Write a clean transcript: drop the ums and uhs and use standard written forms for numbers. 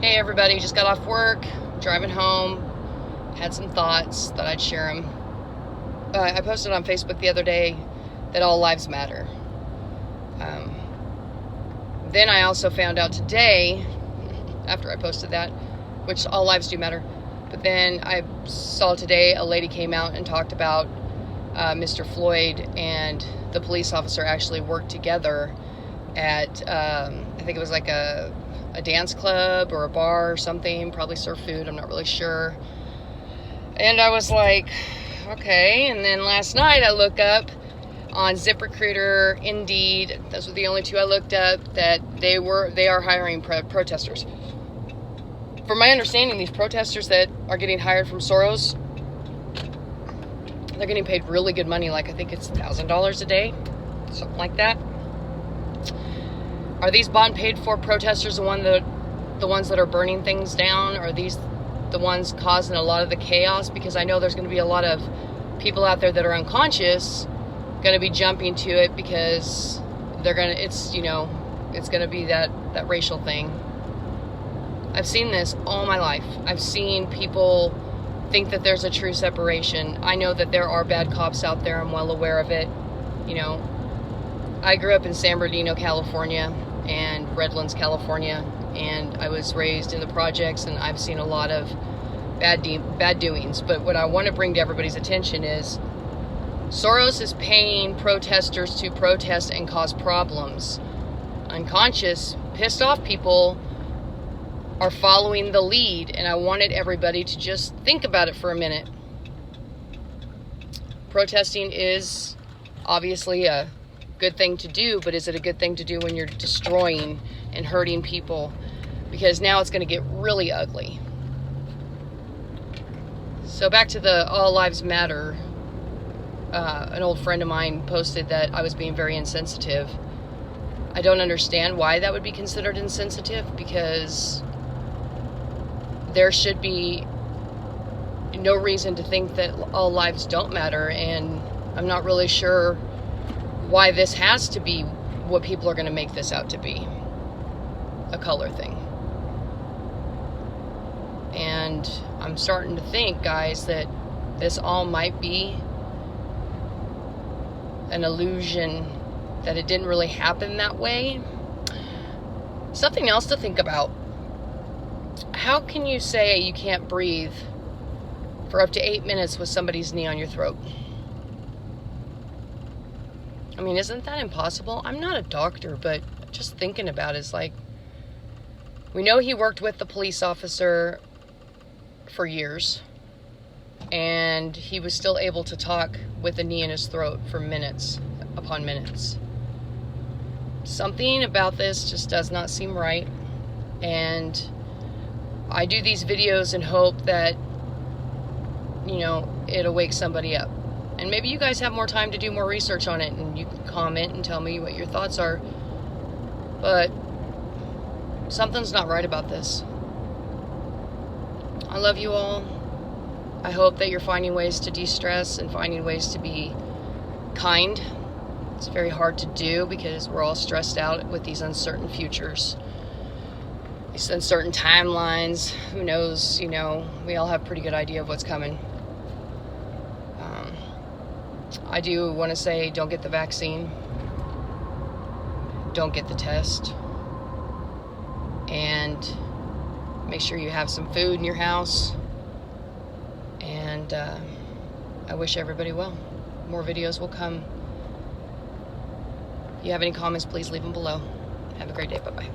Hey everybody, just got off work, driving home, had some thoughts, thought I'd share them. I posted on Facebook the other day that all lives matter. Then I also found out today, after I posted that, which all lives do matter, but then I saw today a lady came out and talked about Mr. Floyd and the police officer actually worked together at, I think it was like a dance club or a bar or something, probably serve food, I'm not really sure. And I was like, okay. And then last night I look up on ZipRecruiter, Indeed, those were the only two I looked up, that they are hiring protesters. From my understanding, these protesters that are getting hired from Soros, they're getting paid really good money, like I think it's $1,000 a day, something like that. Are these bond paid for protesters the ones that are burning things down? Are these the ones causing a lot of the chaos? Because I know there's going to be a lot of people out there that are unconscious going to be jumping to it because it's going to be that racial thing. I've seen this all my life. I've seen people think that there's a true separation. I know that there are bad cops out there. I'm well aware of it. I grew up in San Bernardino, California, and Redlands, California, and I was raised in the projects, and I've seen a lot of bad doings. But what I want to bring to everybody's attention is Soros is paying protesters to protest and cause problems. Unconscious, pissed off people are following the lead, and I wanted everybody to just think about it for a minute. Protesting is obviously a good thing to do, but is it a good thing to do when you're destroying and hurting people? Because now it's going to get really ugly. So back to the all lives matter. An old friend of mine posted that I was being very insensitive. I don't understand why that would be considered insensitive, because there should be no reason to think that all lives don't matter, and I'm not really sure why this has to be what people are going to make this out to be, a color thing. And I'm starting to think, guys, that this all might be an illusion, that it didn't really happen that way. Something else to think about. How can you say you can't breathe for up to 8 minutes with somebody's knee on your throat? I mean, isn't that impossible? I'm not a doctor, but just thinking about it is like, we know he worked with the police officer for years, and he was still able to talk with a knee in his throat for minutes upon minutes. Something about this just does not seem right, and I do these videos in hope that, it'll wake somebody up. And maybe you guys have more time to do more research on it, and you can comment and tell me what your thoughts are. But something's not right about this. I love you all. I hope that you're finding ways to de-stress and finding ways to be kind. It's very hard to do because we're all stressed out with these uncertain futures, these uncertain timelines. Who knows? We all have a pretty good idea of what's coming. I do want to say, don't get the vaccine. Don't get the test. And make sure you have some food in your house. And I wish everybody well. More videos will come. If you have any comments, please leave them below. Have a great day. Bye-bye.